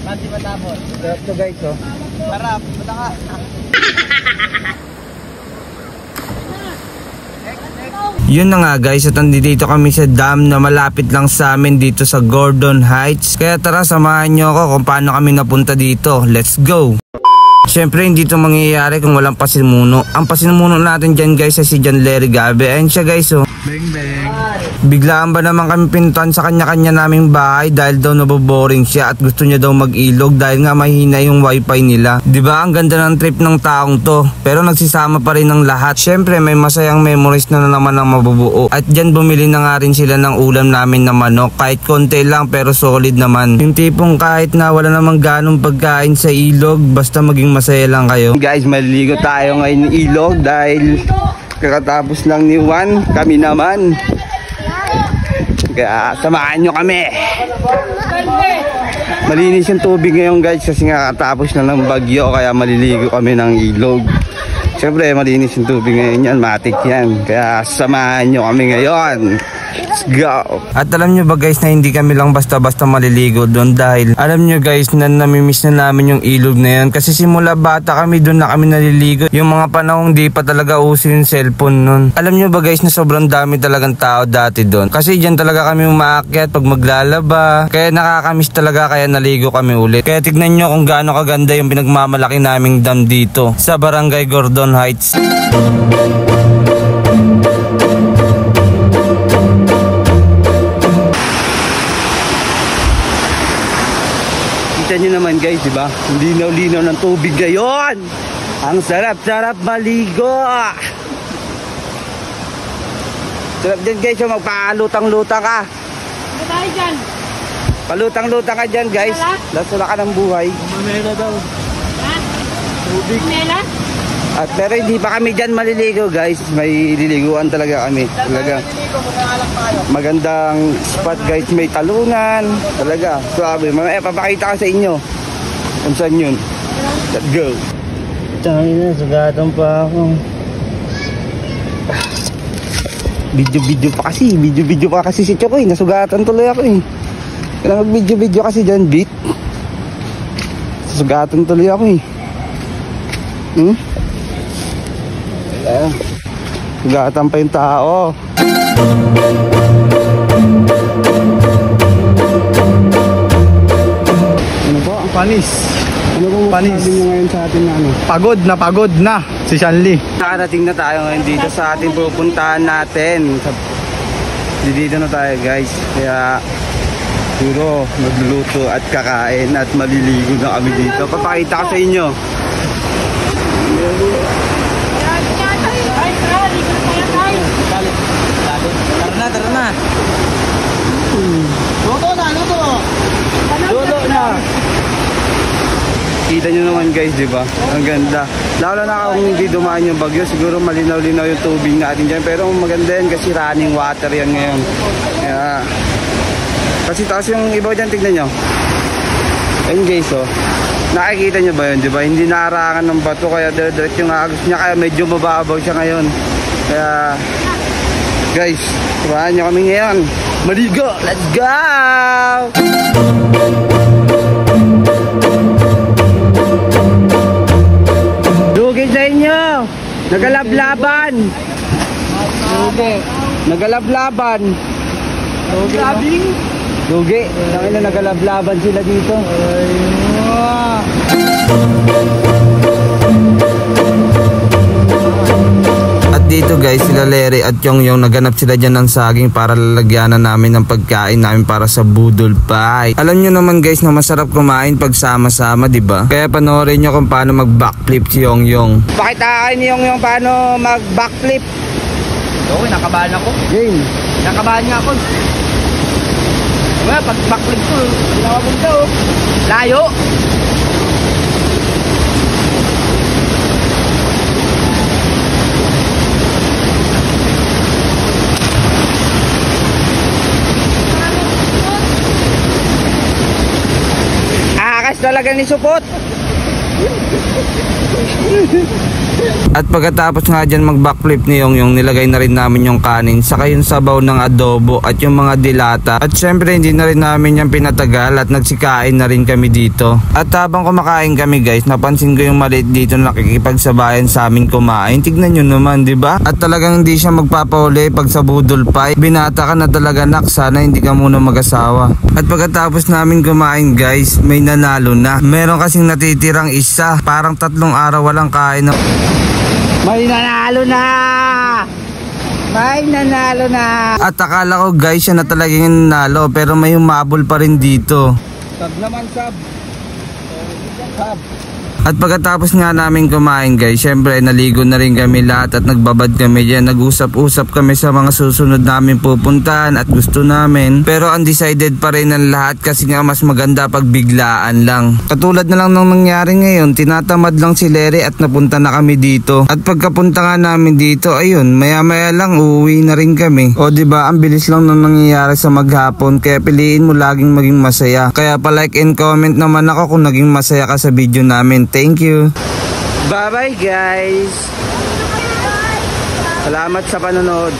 Pati matapos. Sarap to guys, oh. Sarap. Punta ka. Yun na nga guys, at nandito kami sa dam na malapit lang sa amin dito sa Gordon Heights. Kaya tara, samahan nyo ako kung paano kami napunta dito. Let's go! Siyempre hindi ito mangyayari kung walang pasimuno. Ang pasimuno natin dyan guys ay si John Larry Gabe. Ayun siya guys, oh. Bang bang. Biglaan ba naman kami pinuntahan sa kanya-kanya naming bahay dahil daw naboboring siya at gusto niya daw mag-ilog dahil nga mahina yung wifi nila. Diba ang ganda ng trip ng taong to, pero nagsisama pa rin ng lahat. Siyempre may masayang memories na naman ang mabubuo. At dyan bumili na nga rin sila ng ulam namin na manok. Kahit konti lang pero solid naman. Yung tipong kahit na wala namang ganong pagkain sa ilog, basta maging masaya lang kayo. Guys, maliligo tayo ngayon ng ilog dahil kakatapos lang ni Juan, kami naman. Kaya samahan nyo kami. Malinis yung tubig ngayon guys kasi nga katapos na ng bagyo kaya maliligo kami ng ilog. Siyempre malinis yung tubig ngayon yan, matik yan. Kaya samahan nyo kami ngayon. Let's go! At alam nyo ba guys na hindi kami lang basta-basta maliligo doon dahil alam nyo guys na namimiss na namin yung ilog na yan kasi simula bata kami doon na kami naliligo. Yung mga panahong di pa talaga uso yung cellphone nun. Alam nyo ba guys na sobrang dami talagang tao dati doon kasi dyan talaga kami umaakyat pag maglalaba. Kaya nakakamiss talaga kaya naligo kami ulit. Kaya tignan nyo kung gaano kaganda yung pinagmamalaki naming dam dito sa Barangay Gordon Heights. Kita nyo naman guys, diba? Linaw-linaw ng tubig ngayon. Ang sarap-sarap maligo. Sarap din guys, yung magpalutang-lutang ka. Ano tayo dyan? Palutang-lutang ka dyan guys. Lasula ka ng buhay. Mamela daw. Ha? Tubig. Mela? At pero hindi pa kami dyan maliligo guys. May liliguan talaga kami. Talaga. Magandang spot guys. May talungan. Talaga. Grabe. Mamaya papakita ka sa inyo kung saan yun. Let's go. Tangin na. Sugatan pa ako. Video-video pa kasi. Video-video pa kasi si Chokoy. Nasugatan tuloy ako eh. Kaya mag-video-video kasi dyan. Beat. Sugatan tuloy ako eh. Sugatan pa yung tao. Ano po? Panis. Ano kung Panis. sabi nyo ngayon sa atin na ano? Pagod na si Shanley. Nakarating na tayo ngayon dito sa ating pupuntahan natin. Dito na tayo guys. Kaya siguro magluluto at kakain at maliligo na kami dito. Papakita ko sa inyo. Tara na. Luto na. Luto na. Kita nyo naman guys, di ba? Ang ganda. Lalo na kung hindi dumaan yung bagyo, siguro malinaw-linaw yung tubig natin dyan. Pero maganda yan kasi running water yan ngayon. Kaya, kasi taas yung ibaw dyan, tignan nyo. Ayun guys, oh. Nakikita nyo ba yun, di ba? Hindi naarangan ng bato, kaya diretso yung agos niya, kaya medyo mababaw siya ngayon. Kaya, guys, samahan nyo kami ngayon. Maligo! Let's go! Dugay sa inyo! Nagalablaban! Nagalablaban! Dugi! Tangin na nagalablaban sila dito. At dito guys, sila Larry at Yongyong naganap sila dyan ng saging para lalagyanan namin ng pagkain namin para sa budol pie. Alam nyo naman guys na masarap kumain pag sama-sama, diba? Kaya panoorin nyo kung paano mag-backflip si Yongyong. Pakita kayo ni Yongyong paano mag-backflip. Okay, nakabahan ako. Game. Nakabahan nga ako. Well, pag backflip ko, ginawa ko ito. Layo. Akas talaga ni Supot. At pagkatapos nga dyan mag-backflip ni yung nilagay na rin namin yung kanin, saka yung sabaw ng adobo at yung mga dilata. At syempre hindi na rin namin yung pinatagal at nagsikain na rin kami dito. At habang kumakain kami guys, napansin ko yung maliit dito na nakikipagsabayan sa amin kumain. Tignan nyo naman, di ba? At talagang hindi siya magpapauli pag sa budol pa. Binata ka na talaga nak, sana hindi ka muna mag-asawa. At pagkatapos namin kumain guys, may nanalo na. Meron kasing natitirang isa, parang 3 araw walang kain. May nanalo na! May nanalo na! At akala ko guys siya na talagang nanalo, pero may humabol pa rin dito. Sab naman, sab. Sab. At pagkatapos nga namin kumain guys, syempre naligo na rin kami lahat at nagbabad kami dyan. Nag-usap-usap kami sa mga susunod namin pupuntahan at gusto namin. Pero undecided pa rin ang lahat kasi nga mas maganda pag biglaan lang. Katulad na lang nung nangyari ngayon, tinatamad lang si Lery at napunta na kami dito. At pagkapunta nga namin dito, ayun, maya-maya lang uuwi na rin kami. O diba, ang bilis lang nung nangyayari sa maghapon, kaya piliin mo laging maging masaya. Kaya pa-like and comment naman ako kung naging masaya ka sa video namin. Thank you. Bye-bye guys. Salamat sa panonood.